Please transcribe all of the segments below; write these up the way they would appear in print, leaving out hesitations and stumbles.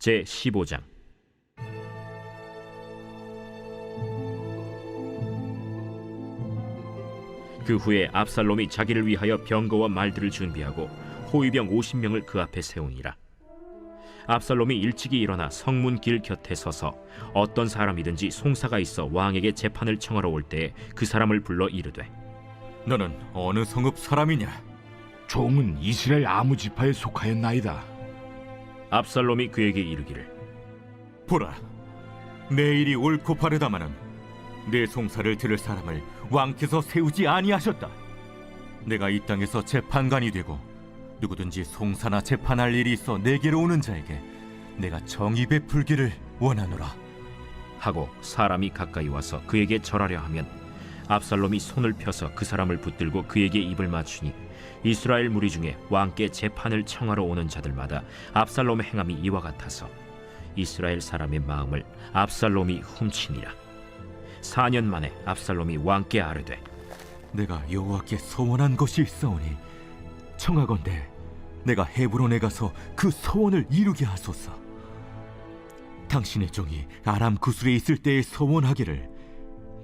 제15장. 그 후에 압살롬이 자기를 위하여 병거와 말들을 준비하고 호위병 50명을 그 앞에 세우니라. 압살롬이 일찍이 일어나 성문 길 곁에 서서 어떤 사람이든지 송사가 있어 왕에게 재판을 청하러 올 때에 그 사람을 불러 이르되, 너는 어느 성읍 사람이냐? 종은 이스라엘 아무 지파에 속하였나이다. 압살롬이 그에게 이르기를, 보라, 내 일이 옳고 바르다마는 내 송사를 들을 사람을 왕께서 세우지 아니하셨다. 내가 이 땅에서 재판관이 되고 누구든지 송사나 재판할 일이 있어 내게로 오는 자에게 내가 정의 베풀기를 원하노라 하고 사람이 가까이 와서 그에게 절하려 하면 압살롬이 손을 펴서 그 사람을 붙들고 그에게 입을 맞추니 이스라엘 무리 중에 왕께 재판을 청하러 오는 자들마다 압살롬의 행함이 이와 같아서 이스라엘 사람의 마음을 압살롬이 훔치니라. 4년 만에 압살롬이 왕께 아뢰되, 내가 여호와께 소원한 것이 있사오니 청하건대 내가 헤브론에 가서 그 소원을 이루게 하소서. 당신의 종이 아람 구술에 있을 때에 소원하기를,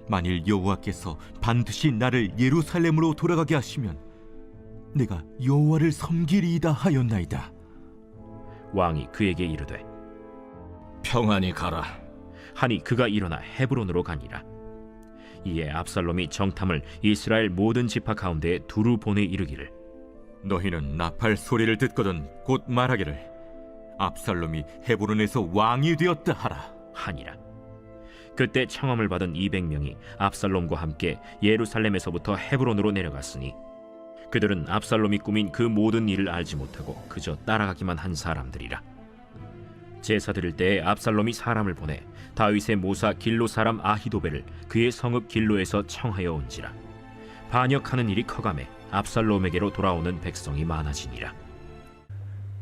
만일 여호와께서 반드시 나를 예루살렘으로 돌아가게 하시면 내가 여호와를 섬기리이다 하였나이다. 왕이 그에게 이르되, 평안히 가라. 하니 그가 일어나 헤브론으로 가니라. 이에 압살롬이 정탐을 이스라엘 모든 지파 가운데에 두루 보내 이르기를, 너희는 나팔 소리를 듣거든 곧 말하기를, 압살롬이 헤브론에서 왕이 되었다 하라 하니라. 그때 청함을 받은 200명이 압살롬과 함께 예루살렘에서부터 헤브론으로 내려갔으니 그들은 압살롬이 꾸민 그 모든 일을 알지 못하고 그저 따라가기만 한 사람들이라. 제사 드릴 때에 압살롬이 사람을 보내 다윗의 모사 길로 사람 아히도벨을 그의 성읍 길로에서 청하여 온지라. 반역하는 일이 커가매 압살롬에게로 돌아오는 백성이 많아지니라.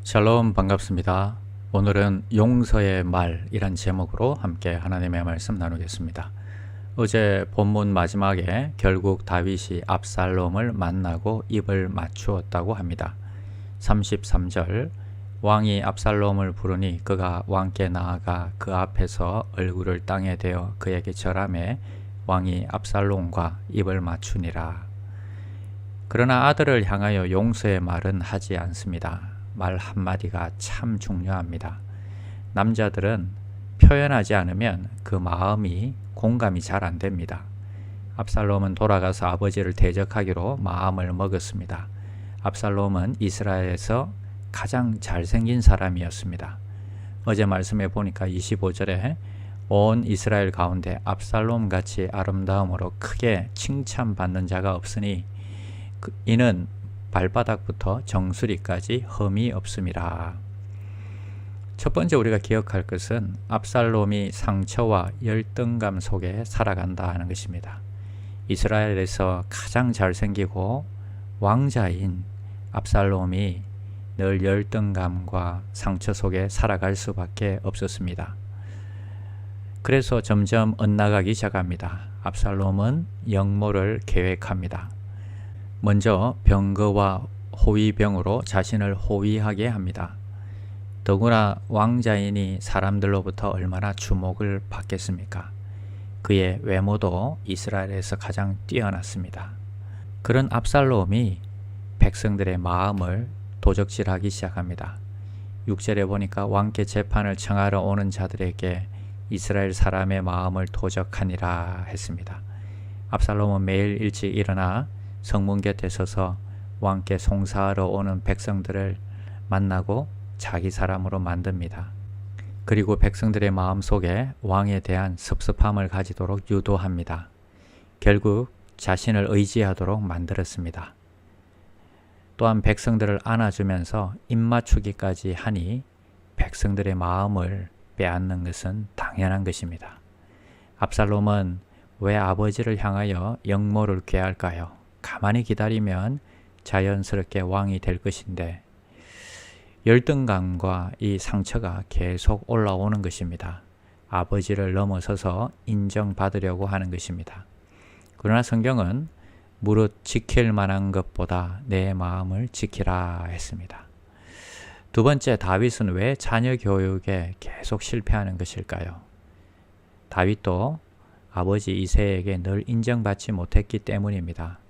샬롬, 반갑습니다. 오늘은 용서의 말이란 제목으로 함께 하나님의 말씀 나누겠습니다. 어제 본문 마지막에 결국 다윗이 압살롬을 만나고 입을 맞추었다고 합니다. 33절, 왕이 압살롬을 부르니 그가 왕께 나아가 그 앞에서 얼굴을 땅에 대어 그에게 절하매 왕이 압살롬과 입을 맞추니라. 그러나 아들을 향하여 용서의 말은 하지 않습니다. 말 한마디가 참 중요합니다. 남자들은 표현하지 않으면 그 마음이 공감이 잘 안 됩니다. 압살롬은 돌아가서 아버지를 대적하기로 마음을 먹었습니다. 압살롬은 이스라엘에서 가장 잘생긴 사람이었습니다. 어제 말씀에 보니까 25절에 온 이스라엘 가운데 압살롬같이 아름다움으로 크게 칭찬받는 자가 없으니 이는 발바닥부터 정수리까지 흠이 없음이라. 첫 번째 우리가 기억할 것은 압살롬이 상처와 열등감 속에 살아간다 하는 것입니다. 이스라엘에서 가장 잘생기고 왕자인 압살롬이 늘 열등감과 상처 속에 살아갈 수밖에 없었습니다. 그래서 점점 엇나가기 시작합니다. 압살롬은 역모를 계획합니다. 먼저 병거와 호위병으로 자신을 호위하게 합니다. 더구나 왕자이니 사람들로부터 얼마나 주목을 받겠습니까? 그의 외모도 이스라엘에서 가장 뛰어났습니다. 그런 압살롬이 백성들의 마음을 도적질하기 시작합니다. 6절에 보니까 왕께 재판을 청하러 오는 자들에게 이스라엘 사람의 마음을 도적하니라 했습니다. 압살롬은 매일 일찍 일어나 성문 곁에 서서 왕께 송사하러 오는 백성들을 만나고 자기 사람으로 만듭니다. 그리고 백성들의 마음속에 왕에 대한 섭섭함을 가지도록 유도합니다. 결국 자신을 의지하도록 만들었습니다. 또한 백성들을 안아주면서 입맞추기까지 하니 백성들의 마음을 빼앗는 것은 당연한 것입니다. 압살롬은 왜 아버지를 향하여 역모를 꾀할까요? 가만히 기다리면 자연스럽게 왕이 될 것인데 열등감과 이 상처가 계속 올라오는 것입니다. 아버지를 넘어서서 인정받으려고 하는 것입니다. 그러나 성경은 무릇 지킬 만한 것보다 내 마음을 지키라 했습니다. 두 번째, 다윗은 왜 자녀 교육에 계속 실패하는 것일까요? 다윗도 아버지 이새에게 늘 인정받지 못했기 때문입니다.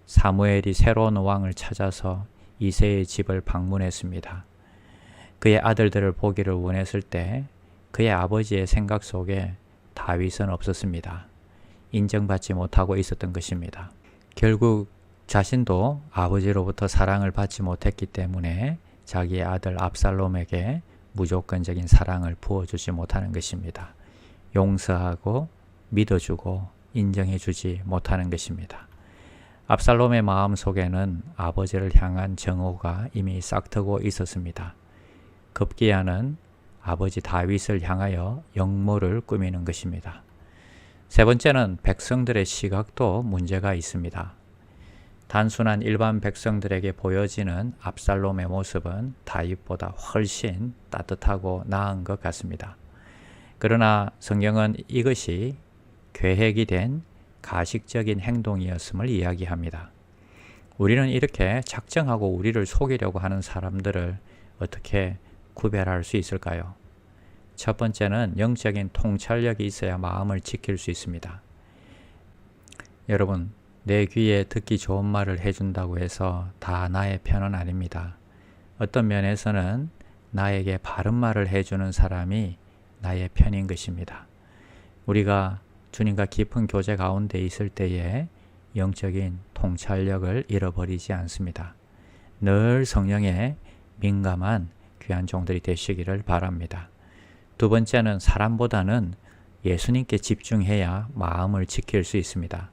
사무엘이 새로운 왕을 찾아서 이새의 집을 방문했습니다. 그의 아들들을 보기를 원했을 때 그의 아버지의 생각 속에 다윗은 없었습니다. 인정받지 못하고 있었던 것입니다. 결국 자신도 아버지로부터 사랑을 받지 못했기 때문에 자기의 아들 압살롬에게 무조건적인 사랑을 부어주지 못하는 것입니다. 용서하고 믿어주고 인정해주지 못하는 것입니다. 압살롬의 마음 속에는 아버지를 향한 정오가 이미 싹트고 있었습니다. 급기야는 아버지 다윗을 향하여 역모를 꾸미는 것입니다. 세 번째는 백성들의 시각도 문제가 있습니다. 단순한 일반 백성들에게 보여지는 압살롬의 모습은 다윗보다 훨씬 따뜻하고 나은 것 같습니다. 그러나 성경은 이것이 계획이 된 가식적인 행동이었음을 이야기합니다. 우리는 이렇게 작정하고 우리를 속이려고 하는 사람들을 어떻게 구별할 수 있을까요? 첫 번째는 영적인 통찰력이 있어야 마음을 지킬 수 있습니다. 여러분, 내 귀에 듣기 좋은 말을 해준다고 해서 다 나의 편은 아닙니다. 어떤 면에서는 나에게 바른 말을 해주는 사람이 나의 편인 것입니다. 우리가 주님과 깊은 교제 가운데 있을 때에 영적인 통찰력을 잃어버리지 않습니다. 늘 성령에 민감한 귀한 종들이 되시기를 바랍니다. 두 번째는 사람보다는 예수님께 집중해야 마음을 지킬 수 있습니다.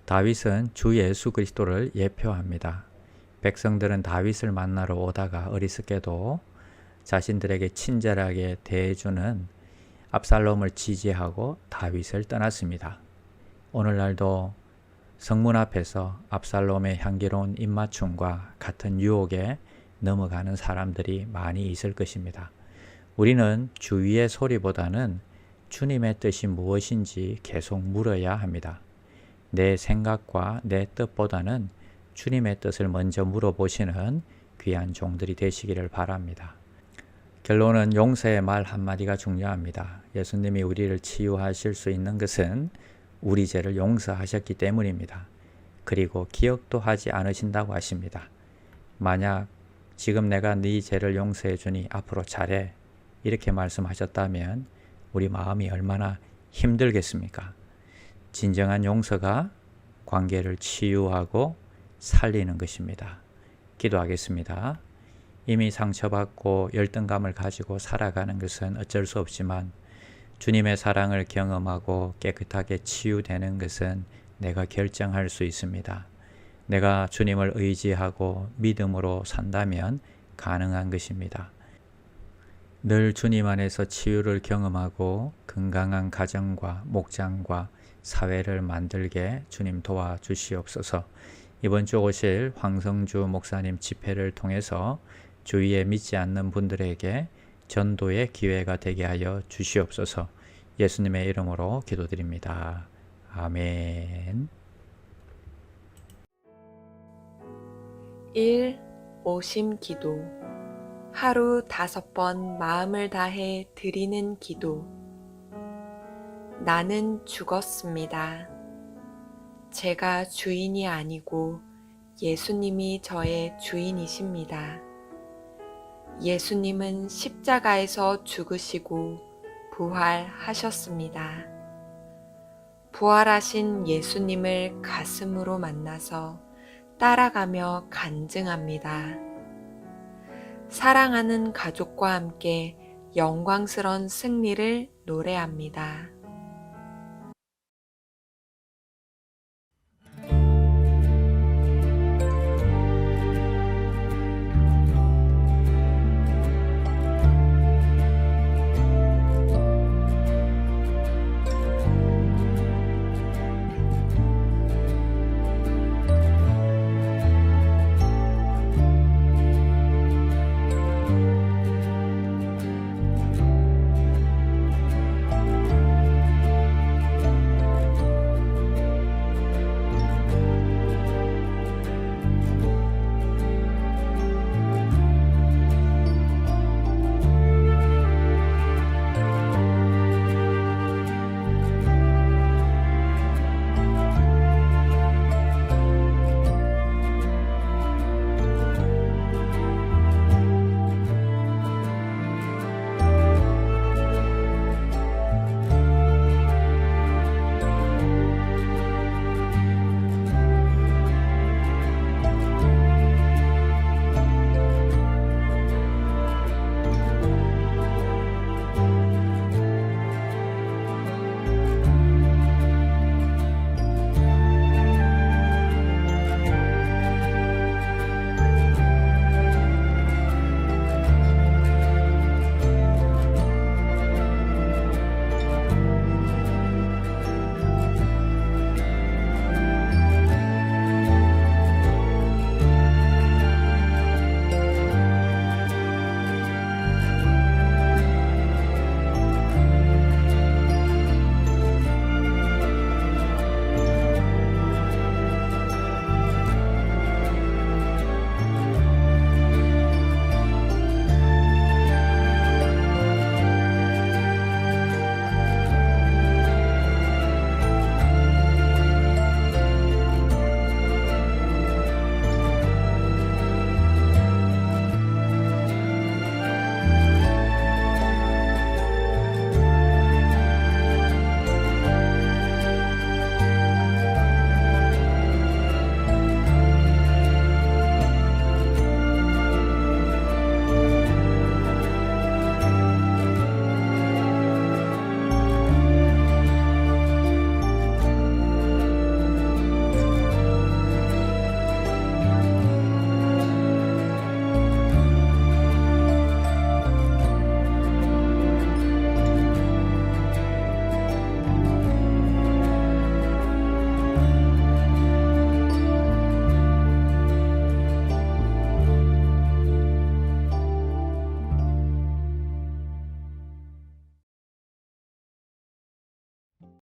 다윗은 주 예수 그리스도를 예표합니다. 백성들은 다윗을 만나러 오다가 어리석게도 자신들에게 친절하게 대해주는 압살롬을 지지하고 다윗을 떠났습니다. 오늘날도 성문 앞에서 압살롬의 향기로운 입맞춤과 같은 유혹에 넘어가는 사람들이 많이 있을 것입니다. 우리는 주위의 소리보다는 주님의 뜻이 무엇인지 계속 물어야 합니다. 내 생각과 내 뜻보다는 주님의 뜻을 먼저 물어보시는 귀한 종들이 되시기를 바랍니다. 결론은 용서의 말 한마디가 중요합니다. 예수님이 우리를 치유하실 수 있는 것은 우리 죄를 용서하셨기 때문입니다. 그리고 기억도 하지 않으신다고 하십니다. 만약 지금 내가 네 죄를 용서해 주니 앞으로 잘해 이렇게 말씀하셨다면 우리 마음이 얼마나 힘들겠습니까? 진정한 용서가 관계를 치유하고 살리는 것입니다. 기도하겠습니다. 이미 상처받고 열등감을 가지고 살아가는 것은 어쩔 수 없지만 주님의 사랑을 경험하고 깨끗하게 치유되는 것은 내가 결정할 수 있습니다. 내가 주님을 의지하고 믿음으로 산다면 가능한 것입니다. 늘 주님 안에서 치유를 경험하고 건강한 가정과 목장과 사회를 만들게 주님 도와주시옵소서. 이번 주 오실 황성주 목사님 집회를 통해서 주위에 믿지 않는 분들에게 전도의 기회가 되게 하여 주시옵소서. 예수님의 이름으로 기도드립니다. 아멘. 1. 오심 기도. 하루 5번 마음을 다해 드리는 기도. 나는 죽었습니다. 제가 주인이 아니고 예수님이 저의 주인이십니다. 예수님은 십자가에서 죽으시고 부활하셨습니다. 부활하신 예수님을 가슴으로 만나서 따라가며 간증합니다. 사랑하는 가족과 함께 영광스러운 승리를 노래합니다.